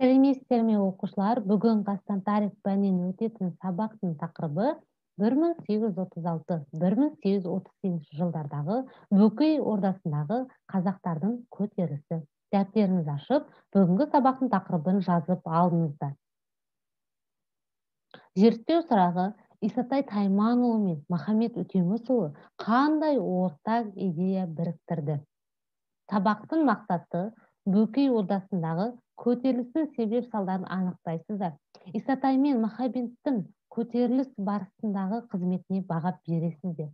Сәлеметсіздер ме оқушылар? Бүгін Қазақстан тарих пәнінен өтетін сабақтың тақырыбы 1836-1838 жылдардағы Бөкей ордасындағы қазақтардың көтерілісі. Дәптеріңізді ашып, бүгінгі сабақтың тақырыбын жазып алыңыздар. Зерттеу сұрағы: Исатай Тайманұлы мен Махамбет Өтемісұлы қандай ортақ идея біріктірді? Сабақтың мақсаты: Бөкей ордасындағы көтерілістің себеп салдарын анықтайсыздар. Исатай мен Махамбеттің көтеріліс барысындағы қызметіне баға бересіздер.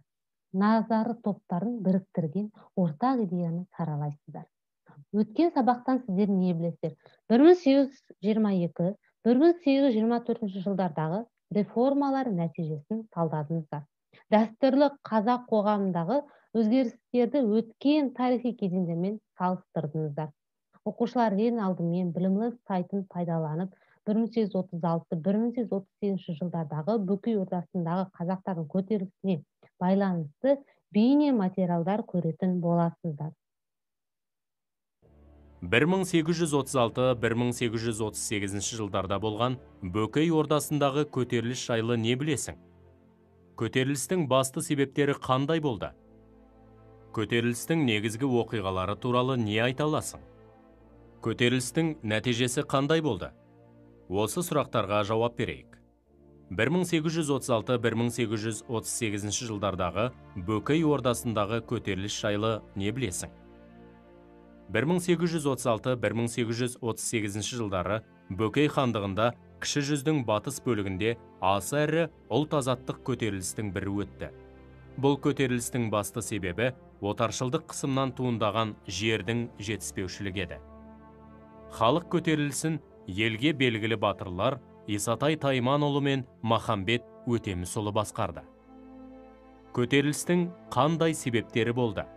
Назары топтарын біріктірген ортақ идеяны саралайсыздар. Өткен сабақтан сіздер не білесіздер? 1822-1824 жылдардағы реформалар нәтижесін талдадыңыздар. Дәстүрлі қазақ қоғамындағы өзгерістерді өткен тарихи кезеңдермен салыстырдыңыздар. Оқушылар ең алдымен білімлі сайтын пайдаланып, 1836-1838 жылдардағы Бөкей ордасындағы қазақтардың көтерілісіне байланысты бейне материалдар көретін боласыздар. 1836-1838 жылдарда болған Бөкей ордасындағы көтеріліс жайлы не білесің? Көтерілістің басты себептері қандай болды? Көтерілістің негізгі оқиғалары туралы не айта аласың? Көтерілістің нәтижесі қандай болды? Осы сұрақтарға жауап берейік. 1836-1838 жылдардағы Бөкей ордасындағы көтеріліс жайлы не білесің? 1836-1838 жылдары Бөкей хандығында кіші жүздің батыс бөлігінде аса ірі ұлт азаттық көтерілістің бірі өтті. Бұл көтерілістің басты себебі отаршылдық қысымнан туындаған жердің жетіспеушілігі еді. Халық көтерілісін елге белгілі батырлар Исатай Тайманұлы мен Махамбет Өтемісұлы басқарды. Көтерілістің қандай себептері болды?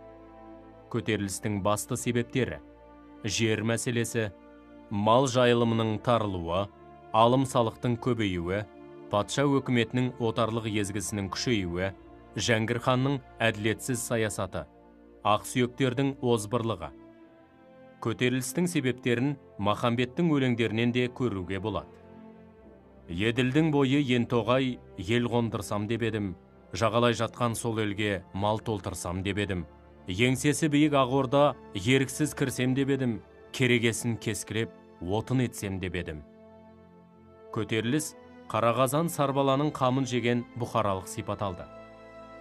Көтерілістің басты себептері: жер мәселесі, мал жайылымының тарылуы, алым салықтың көбеюі, патша өкіметінің отарлық езгісінің күшеюі, Жәңгір ханның әділетсіз саясаты, ақсүйектердің озбырлығы. Көтерілістің себептерін Махамбеттің өлеңдерінен де көруге болады. Еділдің бойы ентоғай, ел қондырсам деп едім, жағалай жатқан сол елге мал толтырсам деп едім. Еңсесі биік Ағорда еріксіз кірсем деп едім, керегесін кескілеп, отын етсем деп едім. Көтеріліс Қарақазан Сарбаланың қамын жеген бұқаралық сипат алды.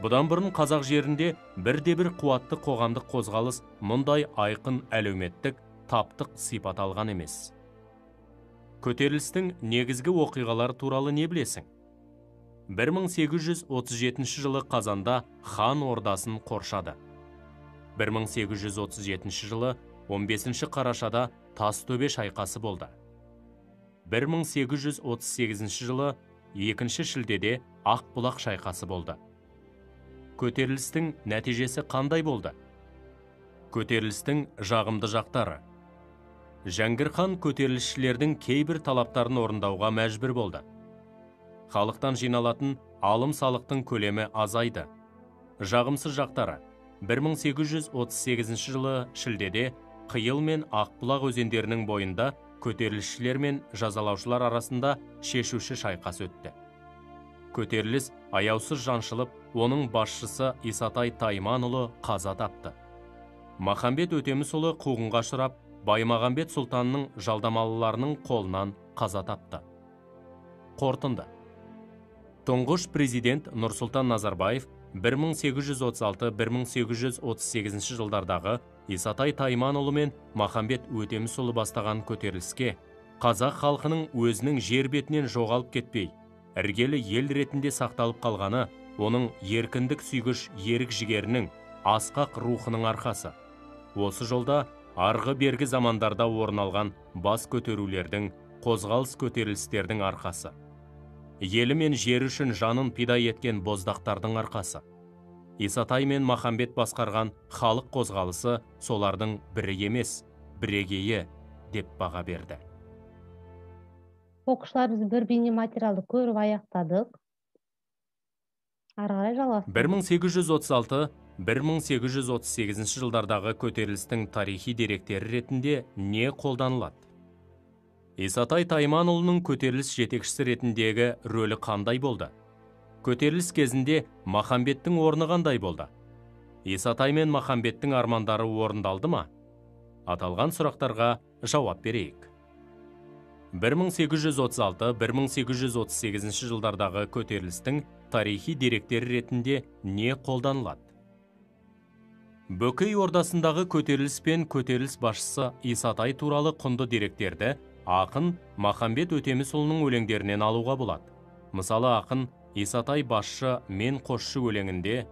Бұдан бұрын қазақ жерінде бірде-бір қуатты қоғамдық қозғалыс мұндай айқын әлеуметтік, таптық сипат алған емес. Көтерілістің негізгі оқиғалар туралы не білесің? 1837 жылы қазанда хан ордасын қоршады. 1837 жылы 15 қарашада Тастөбе шайқасы болды. 1838 жылы 2 шілдеде Ақбұлақ шайқасы болды. Көтерілістің нәтижесі қандай болды? Көтерілістің жағымды жақтары: Жәңгір хан көтерілісшілердің кейбір талаптарын орындауға мәжбүр болды. Халықтан жиналатын алым салықтың көлемі азайды. Жағымсыз жақтары: 1838 жылы шілдеде Қиыл мен Ақбұлақ өзендерінің бойында көтерілісшілер мен жазалаушылар арасында шешуші шайқас өтті. Көтеріліс аяусыз жаншылып, оның басшысы Исатай Тайманұлы қаза тапты. Махамбет Өтемісұлы қуғынға ұшырап, Баймағамбет сұлтанның жалдамалыларының қолынан қаза тапты. Қорытынды: тұңғыш президент Нұрсұлтан Назарбаев 1836-1838 жылдардағы Исатай Тайманұлы мен Махамбет Өтемісұлы бастаған көтеріліске қазақ халқының өзінің жер бетінен жоғалып кетпей, іргелі ел ретінде сақталып қалғаны оның еркіндік сүйгіш ерік жігерінің, асқақ рухының арқасы. Осы жолда арғы бергі замандарда орын алған бас көтерулердің, қозғалыс көтерілістердің арқасы. Елі мен жері үшін жанын пида еткен боздақтардың арқасы. Исатай мен Махамбет басқарған халық қозғалысы солардың бірі емес, бірегейі деп баға берді. Оқушылар, біз бір бейне материалды көріп аяқтадық. Ары қарай жалғастырайық. 1836-1838 жылдардағы көтерілістің тарихи деректері ретінде не қолданылады? Исатай Тайманұлының көтеріліс жетекшісі ретіндегі рөлі қандай болды? Көтеріліс кезінде Махамбеттің орны қандай болды? Исатай мен Махамбеттің армандары орындалды ма? Аталған сұрақтарға жауап берейік. 1836-1838 жылдардағы көтерілістің тарихи деректері ретінде не қолданылады? Бөкей ордасындағы көтеріліс пен көтеріліс басшысы Исатай туралы құнды деректерді ақын Махамбет Өтемісұлының өлеңдерінен алуға болады. Мысалы, ақын Исатай басшы мен қосшы өлеңінде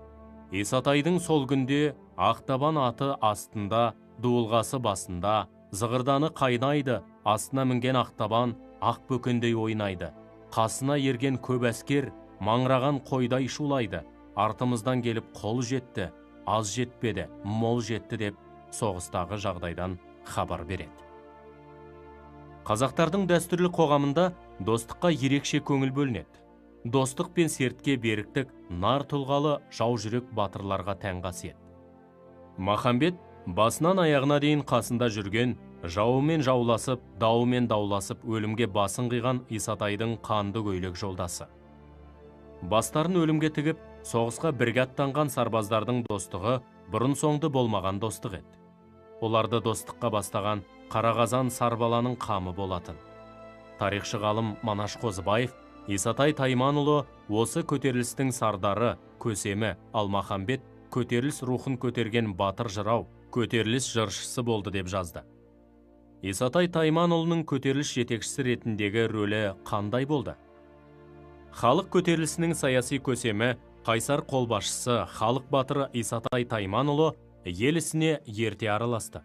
Исатайдың сол күнде ақтабан аты астында, дуылғасы басында, зығырданы қайнайды, астына мінген ақтабан ақ бөкендей ойнайды. Қасына ерген көп әскер маңыраған қойдай шулайды. Артымыздан келіп қол жетті, аз жетпеді, мол жетті деп соғыстағы жағдайдан хабар береді. Қазақтардың дәстүрлі қоғамында достыққа ерекше көңіл бөлінеді. Достық пен сертке беріктік нар тұлғалы жау жүрек батырларға тән қасиет. Махамбет басынан аяғына дейін қасында жүрген, жауымен жауласып, дауымен дауласып, өлімге басын қиған Исатайдың қанды көйлек жолдасы. Бастарын өлімге тігіп, соғысқа бірге аттанған сарбаздардың достығы бұрын соңды болмаған достық еді. Оларды достыққа бастаған Қарақазан Сарбаланың қамы болатын. Тарихшы ғалым Манаш Қозыбаев Исатай Тайманұлы осы көтерілістің сардары, көсемі, ал Махамбет көтеріліс рухын көтерген батыр жырау, көтеріліс жыршысы болды деп жазды. Исатай Тайманұлының көтеріліс жетекшісі ретіндегі рөлі қандай болды? Халық көтерілісінің саяси көсемі, қайсар қолбасшысы, халық батыры Исатай Тайманұлы ел ісіне ерте араласты.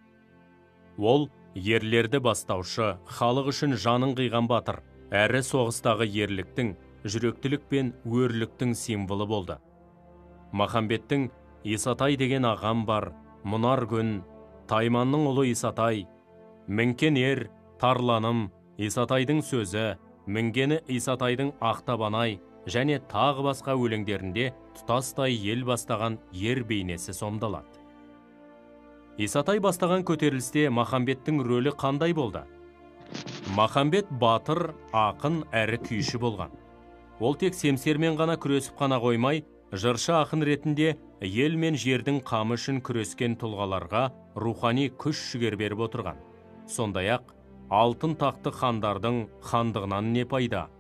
Ол ерлерді бастаушы, халық үшін жанын қиған батыр, әрі соғыстағы ерліктің, жүректілік пен өрліктің символы болды. Махамбеттің Исатай деген ағам бар, мұнар күн, Тайманның ұлы Исатай, мінкен ер, тарланым, Исатайдың сөзі, мінгені Исатайдың ақтабанай және тағы басқа өлеңдерінде тұтастай ел бастаған ер бейнесі сомдалады. Исатай бастаған көтерілісте Махамбеттің рөлі қандай болды? Махамбет батыр, ақын әрі күйші болған. Ол тек семсермен ғана күресіп қана қоймай, жыршы ақын ретінде ел мен жердің қамы үшін күрескен тұлғаларға рухани күш жігер беріп отырған. Сондай-ақ, алтын тақты хандардың хандығынан не пайда?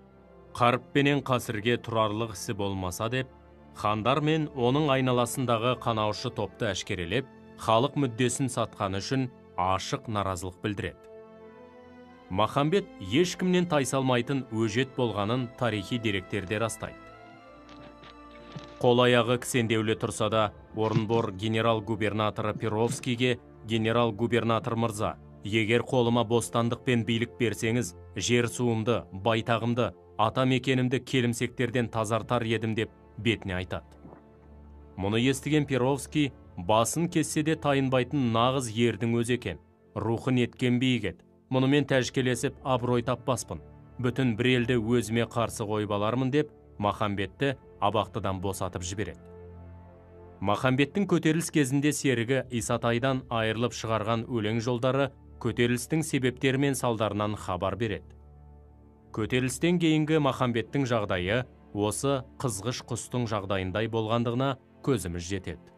Қаріппенен қасірге тұрарлық ісі болмаса деп, хандар мен оның айналасындағы қанаушы топты әшкерелеп, халық мүддесін сатқаны үшін ашық наразылық білдіреді. Махамбет ешкімнен тайсалмайтын өжет болғанын тарихи деректерде растайды. Қол аяғы кісендеулі тұрса да, Орынбор генерал-губернаторы Перовскийге генерал-губернатор мырза, егер қолыма бостандық пен билік берсеңіз, жер суымды, байтағымды, ата мекенімді келімсектерден тазартар едім деп бетіне айтады. Мұны естіген Перовский басын кессе де тайынбайтын нағыз ердің өзі екен. Рухы неткен биік еді. Мұнымен тәжкелесіп абырой таппаспын. Бүтін бір елді өзіме қарсы қойып алармын деп Махамбетті абақтыдан босатып жібереді. Махамбеттің көтеріліс кезінде серігі Исатайдан айырылып шығарған өлең жолдары көтерілістің себептері мен салдарынан хабар береді. Көтерілістен кейінгі Махамбеттің жағдайы осы қызғыш құстың жағдайындай болғандығына көзіміз жетеді.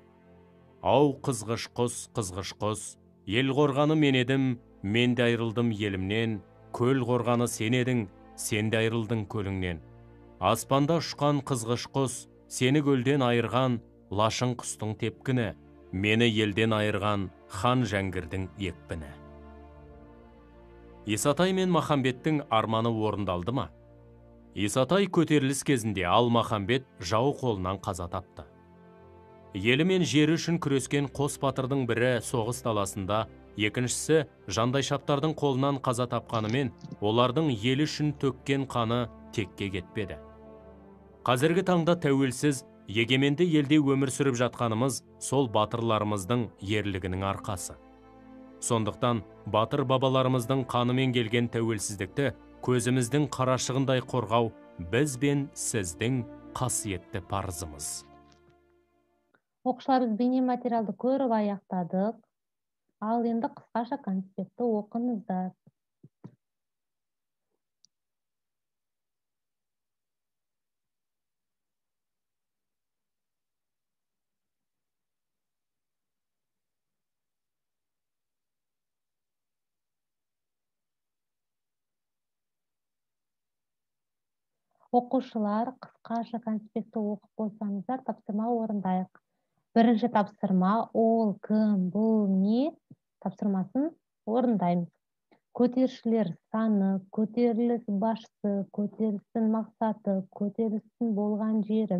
Ау қызғыш құс, ел қорғаны мен едім, мен де айырылдым елімнен, көл қорғаны сен едің, сен де айырылдың көліңнен. Аспанда ұшқан қызғыш құс, сені көлден айырған, лашын құстың тепкіні, мені елден айырған хан Жәңгірдің екпіні. Исатай мен Махамбеттің арманы орындалды ма? Исатай көтеріліс кезінде, ал Махамбет жау қолынан қаза тапты. Елі мен жері үшін күрескен қос батырдың бірі соғыс даласында, екіншісі жандайшаптардың қолынан қаза тапқанымен, олардың елі үшін төккен қаны текке кетпеді. Қазіргі таңда тәуелсіз, егеменді елде өмір сүріп жатқанымыз сол батырларымыздың ерлігінің арқасы. Сондықтан батыр бабаларымыздың қанымен келген тәуелсіздікті көзіміздің қарашығындай қорғау біз бен сіздің қасиетті парызымыз. Оқушыларымыз бейнематериалды көріп аяқтадық. Ал енді қысқаша конспектті оқыңыздар. Окуучулар кыскача конспектти окуп болсоңуздар, тапсырма орындайык. Биринчи тапсырма ол ким, бул эмне тапсырмасын орындайбыз. Көтерилиштер саны, көтерилиш башчысы, көтерилиштин максаты, көтерилиштин болгон жери,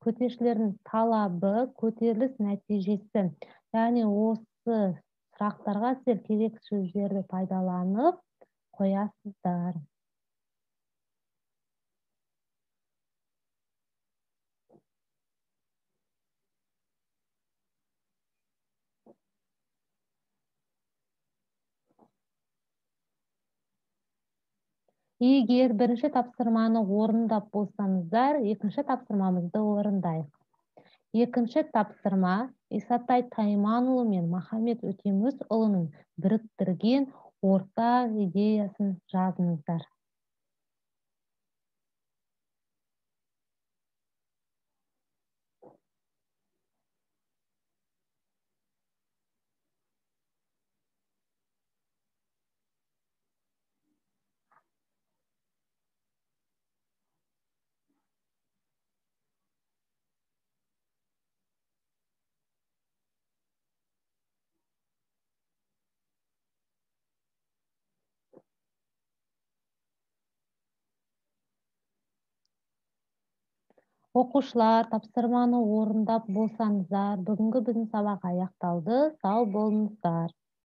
көтерилиштердин талабы, көтерилиш натыйжеси. Яғни осы сурактарга силер керектүү сөздөрдү пайдаланып коясыздар. Эгер биринчи тапсырманы орундап болсоңуздар, экинчи тапсырмамызды орундайык. Экинчи тапсырма Исатай Тайман уулу менен Махамет Өтемис уулунун бириктирген ортак идеясын жазыңыздар. Окуучулар тапсырманы орундап болсоңуздар, бүгүнкү биздин сабак аякталды. Сау болуңуздар.